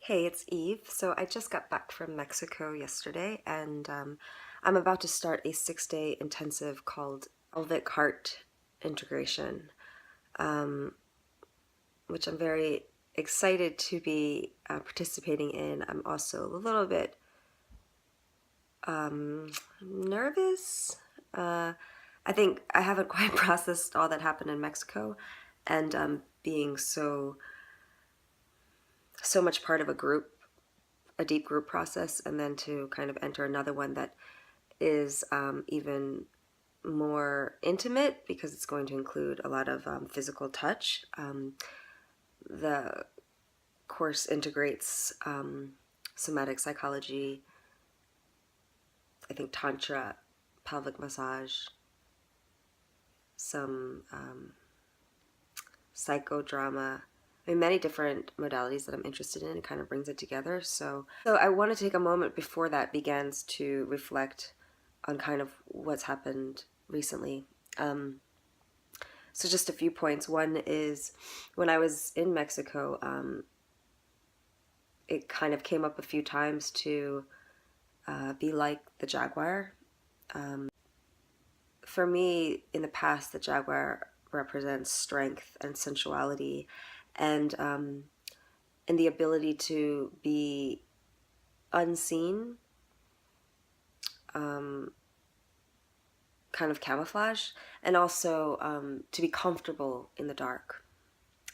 Hey, it's Eve. So I just got back from Mexico yesterday, and I'm about to start a 6-day intensive called pelvic heart integration, um, which I'm very excited to be participating in. I'm also a little bit nervous. Uh, I think I haven't quite processed all that happened in Mexico, and being so much part of a deep group process, and then to kind of enter another one that is even more intimate because it's going to include a lot of physical touch. The course integrates somatic psychology, I think tantra, pelvic massage, some psychodrama. I mean, many different modalities that I'm interested in. It kind of brings it together. So I want to take a moment before that begins to reflect on kind of what's happened recently. So just a few points. One is when I was in Mexico, it kind of came up a few times to be like the jaguar. For me, in the past, the jaguar represents strength and sensuality, and the ability to be unseen, kind of camouflage, and also to be comfortable in the dark.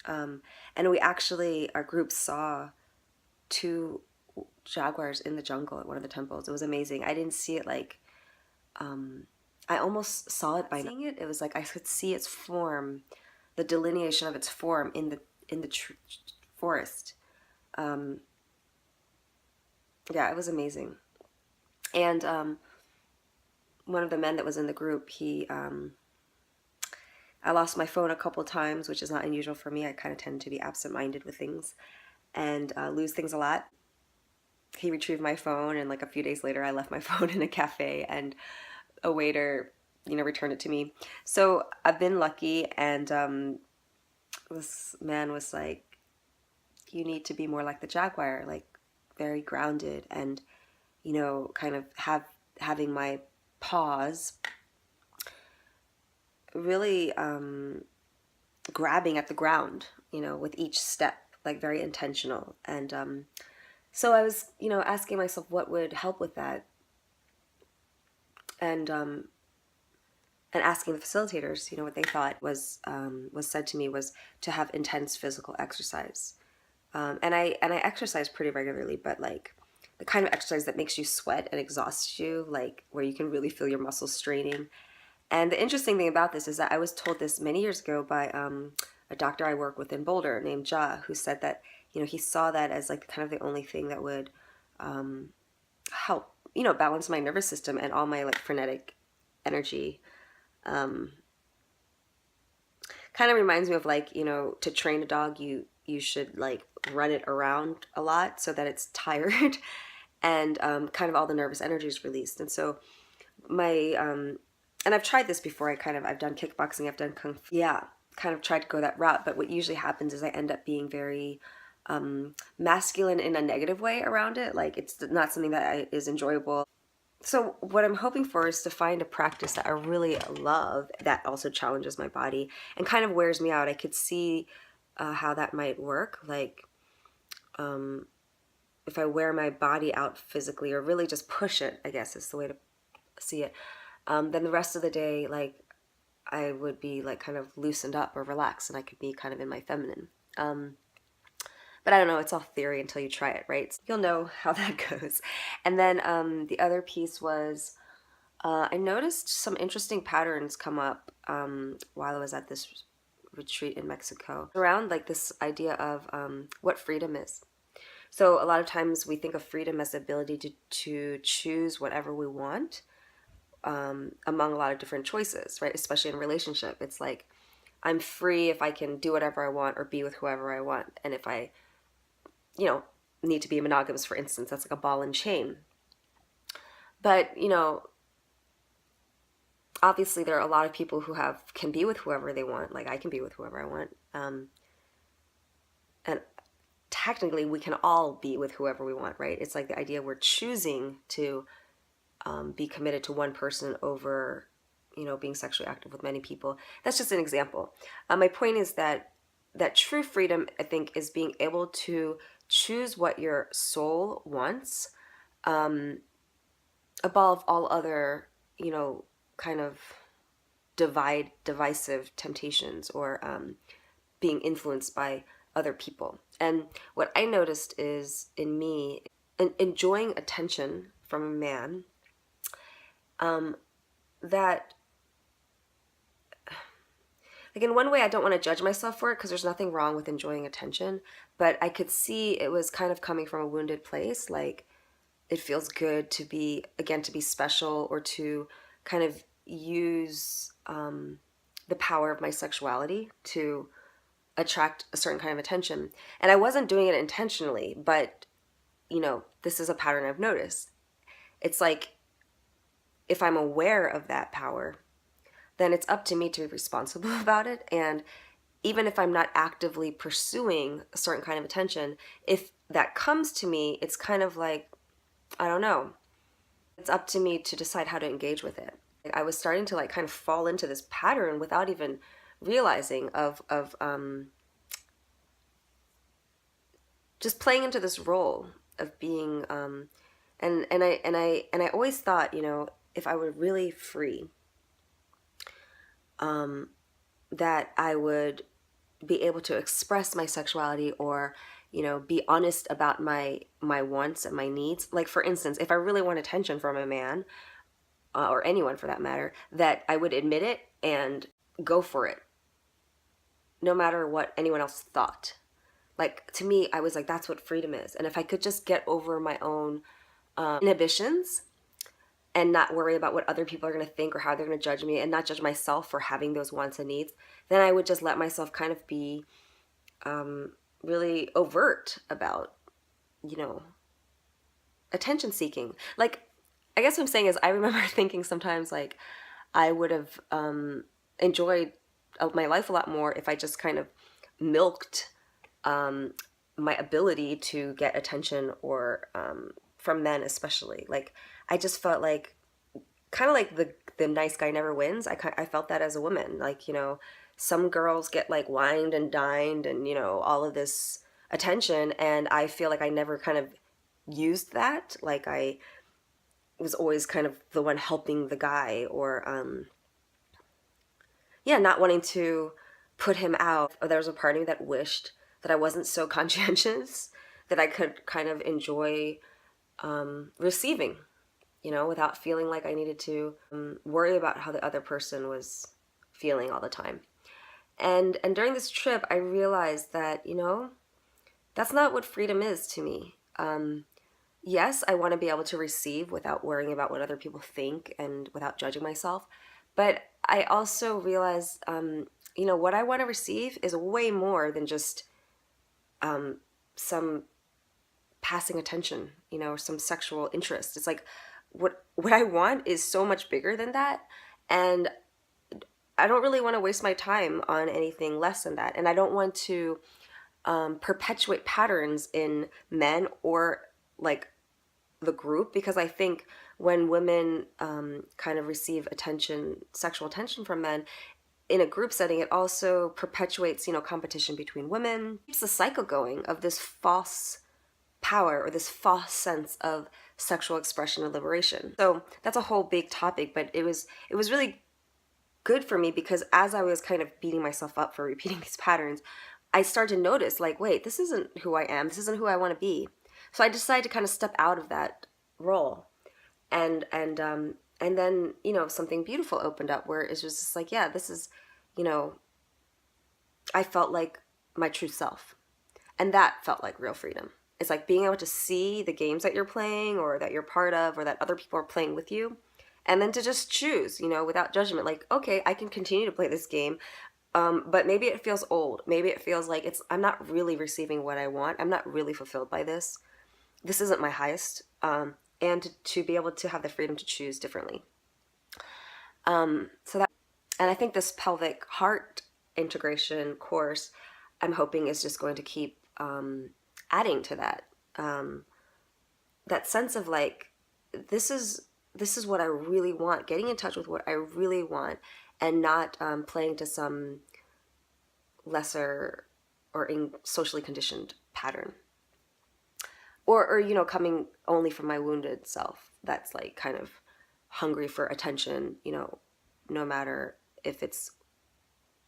And our group saw two jaguars in the jungle at one of the temples. It was amazing. I didn't see it I almost saw it by seeing it. It was like I could see its form, the delineation of its form in the forest. Yeah, it was amazing. And one of the men that was in the group, I lost my phone a couple times, which is not unusual for me. I kind of tend to be absent-minded with things and lose things a lot. He retrieved my phone, and like a few days later, I left my phone in a cafe, and a waiter, returned it to me. So I've been lucky, and this man was like, "You need to be more like the jaguar, like very grounded, and kind of having my paws really grabbing at the ground, with each step, like very intentional." And so I was, asking myself what would help with that, and asking the facilitators, what they thought was said to me was to have intense physical exercise. And I exercise pretty regularly, but like the kind of exercise that makes you sweat and exhausts you, like where you can really feel your muscles straining. And the interesting thing about this is that I was told this many years ago by a doctor I work with in Boulder named Ja, who said that he saw that as like kind of the only thing that would help balance my nervous system and all my like frenetic energy. Kind of reminds me of like to train a dog, you should like run it around a lot so that it's tired and kind of all the nervous energy is released. And so my and I've tried this before. I've done kickboxing, I've done kung fu. Yeah, kind of tried to go that route, but what usually happens is I end up being very masculine in a negative way around it. Like it's not something that is enjoyable. So what I'm hoping for is to find a practice that I really love that also challenges my body and kind of wears me out. I could see how that might work. Like if I wear my body out physically, or really just push it, I guess is the way to see it, then the rest of the day, like I would be like kind of loosened up or relaxed, and I could be kind of in my feminine. But I don't know, it's all theory until you try it, right? So you'll know how that goes. And then the other piece was I noticed some interesting patterns come up while I was at this retreat in Mexico around like this idea of what freedom is. So a lot of times we think of freedom as the ability to choose whatever we want among a lot of different choices, right? Especially in a relationship. It's like I'm free if I can do whatever I want or be with whoever I want. And if I, need to be monogamous, for instance, that's like a ball and chain. But, obviously there are a lot of people who can be with whoever they want. Like I can be with whoever I want. And technically we can all be with whoever we want, right? It's like the idea we're choosing to be committed to one person over, being sexually active with many people. That's just an example. My point is that true freedom, I think, is being able to choose what your soul wants, above all other, kind of divisive temptations, or being influenced by other people. And what I noticed is in me, enjoying attention from a man, that, like, in one way I don't want to judge myself for it, because there's nothing wrong with enjoying attention, but I could see it was kind of coming from a wounded place. Like, it feels good to be, again, to be special, or to kind of use the power of my sexuality to attract a certain kind of attention. And I wasn't doing it intentionally, but, this is a pattern I've noticed. It's like, if I'm aware of that power, then it's up to me to be responsible about it. And even if I'm not actively pursuing a certain kind of attention, if that comes to me, it's kind of like, I don't know, it's up to me to decide how to engage with it. I was starting to like kind of fall into this pattern without even realizing of just playing into this role of being, and I always thought, if I were really free, that I would be able to express my sexuality, or be honest about my wants and my needs. Like, for instance, if I really want attention from a man, or anyone for that matter, that I would admit it and go for it, no matter what anyone else thought. Like, to me, I was like, that's what freedom is. And if I could just get over my own inhibitions, and not worry about what other people are going to think or how they're going to judge me, and not judge myself for having those wants and needs, then I would just let myself kind of be really overt about, attention seeking. Like, I guess what I'm saying is, I remember thinking sometimes, like, I would have enjoyed my life a lot more if I just kind of milked my ability to get attention, or from men especially. Like, I just felt like, kind of like the nice guy never wins. I felt that as a woman. Like, some girls get like wined and dined and, all of this attention. And I feel like I never kind of used that. Like, I was always kind of the one helping the guy, or, yeah, not wanting to put him out. Or there was a part of me that wished that I wasn't so conscientious, that I could kind of enjoy receiving, without feeling like I needed to worry about how the other person was feeling all the time. And during this trip, I realized that, that's not what freedom is to me. Yes, I want to be able to receive without worrying about what other people think, and without judging myself. But I also realized, what I want to receive is way more than just some passing attention, or some sexual interest. It's like, what I want is so much bigger than that. And I don't really want to waste my time on anything less than that. And I don't want to perpetuate patterns in men, or like the group, because I think when women kind of receive attention, sexual attention from men in a group setting, it also perpetuates, competition between women. It keeps the cycle going of this false power, or this false sense of sexual expression and liberation. So that's a whole big topic, but it was really good for me, because as I was kind of beating myself up for repeating these patterns, I started to notice, like, wait, this isn't who I am. This isn't who I want to be. So I decided to kind of step out of that role, and then, something beautiful opened up, where it was just like, yeah, this is, I felt like my true self, and that felt like real freedom. It's like being able to see the games that you're playing, or that you're part of, or that other people are playing with you, and then to just choose, without judgment. Like, okay, I can continue to play this game, but maybe it feels old. Maybe it feels like I'm not really receiving what I want. I'm not really fulfilled by this. This isn't my highest. And to be able to have the freedom to choose differently. So that, and I think this pelvic heart integration course, I'm hoping, is just going to keep adding to that, um, that sense of like, this is this is what I really want, getting in touch with what I really want, and not playing to some lesser or socially conditioned pattern, or coming only from my wounded self that's like kind of hungry for attention, no matter if it's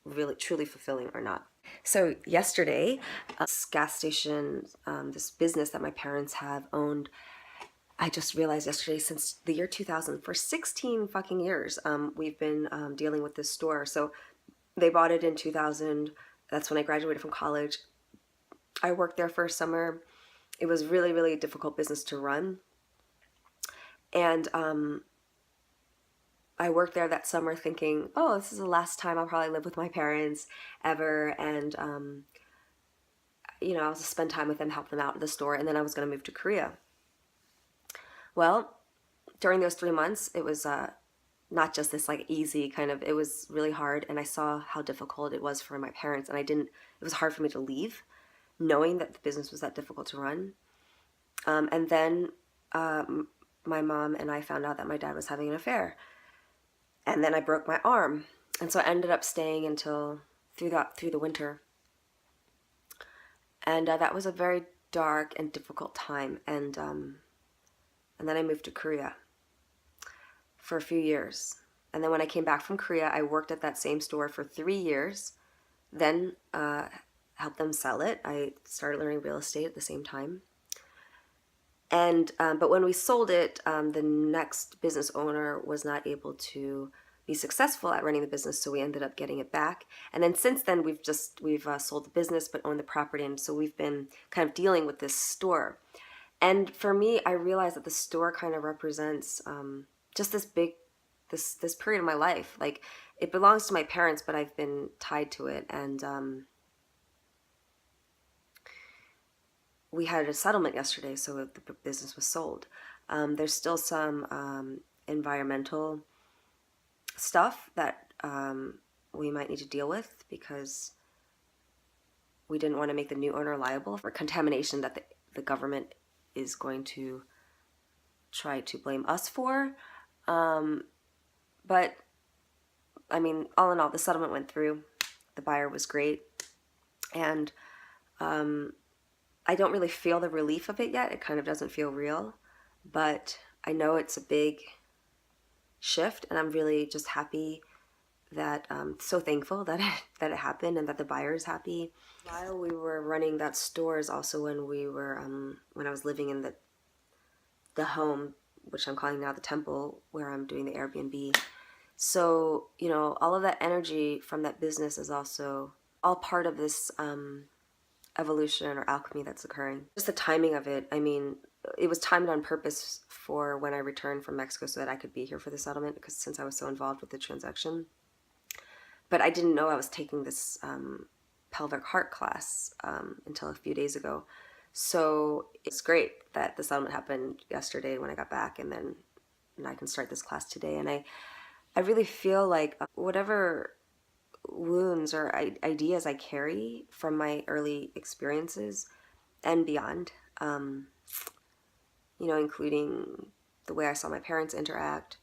really truly fulfilling or not. So yesterday, this gas station, this business that my parents have owned, I just realized yesterday, since the year 2000, for 16 fucking years, we've been dealing with this store. So they bought it in 2000. That's when I graduated from college. I worked there for a summer. It was really, really a difficult business to run. And I worked there that summer thinking, oh, this is the last time I'll probably live with my parents ever. And, I was to spend time with them, help them out at the store. And then I was going to move to Korea. Well, during those 3 months, it was not just this like easy kind of, it was really hard. And I saw how difficult it was for my parents. And it was hard for me to leave, knowing that the business was that difficult to run. And then my mom and I found out that my dad was having an affair. And then I broke my arm. And so I ended up staying until through the winter. And that was a very dark and difficult time. And then I moved to Korea for a few years. And then when I came back from Korea, I worked at that same store for 3 years, then helped them sell it. I started learning real estate at the same time. And but when we sold it, the next business owner was not able to be successful at running the business, so we ended up getting it back. And then since then, we've sold the business but owned the property, and so we've been kind of dealing with this store. And for me, I realized that the store kind of represents just this period of my life. Like, it belongs to my parents, but I've been tied to it. And we had a settlement yesterday, so the business was sold. There's still some environmental stuff that we might need to deal with, because we didn't want to make the new owner liable for contamination that the government is going to try to blame us for. But I mean, all in all, the settlement went through. The buyer was great. And I don't really feel the relief of it yet. It kind of doesn't feel real. But I know it's a big shift, and I'm really just happy that, so thankful that it happened, and that the buyer is happy. While we were running that store is also when we were, when I was living in the home, which I'm calling now the temple, where I'm doing the Airbnb. So, all of that energy from that business is also all part of this evolution or alchemy that's occurring. Just the timing of it, I mean, it was timed on purpose for when I returned from Mexico so that I could be here for the settlement, because since I was so involved with the transaction. But I didn't know I was taking this pelvic heart class until a few days ago. So it's great that the settlement happened yesterday when I got back, and then I can start this class today. And I really feel like whatever wounds or ideas I carry from my early experiences and beyond, including the way I saw my parents interact,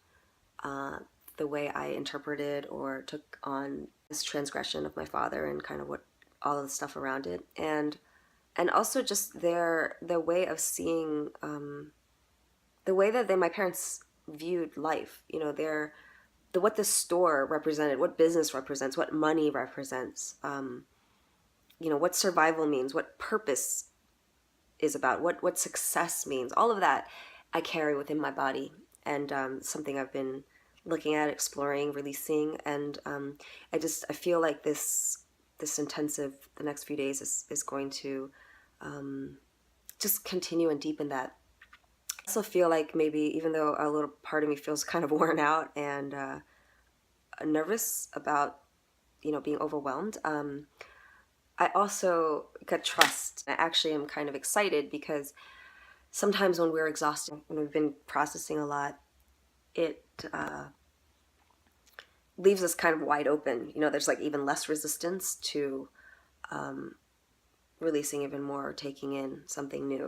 the way I interpreted or took on this transgression of my father, and kind of what all of the stuff around it, and also just their way of seeing, the way that my parents viewed life. What the store represented, what business represents, what money represents, what survival means, what purpose is about, what success means. All of that I carry within my body, and something I've been looking at, exploring, releasing. And I feel like this intensive, the next few days is going to just continue and deepen that. I also feel like maybe, even though a little part of me feels kind of worn out and nervous about, being overwhelmed, I also got trust. I actually am kind of excited, because sometimes when we're exhausted, when we've been processing a lot, it leaves us kind of wide open. There's like even less resistance to releasing even more or taking in something new.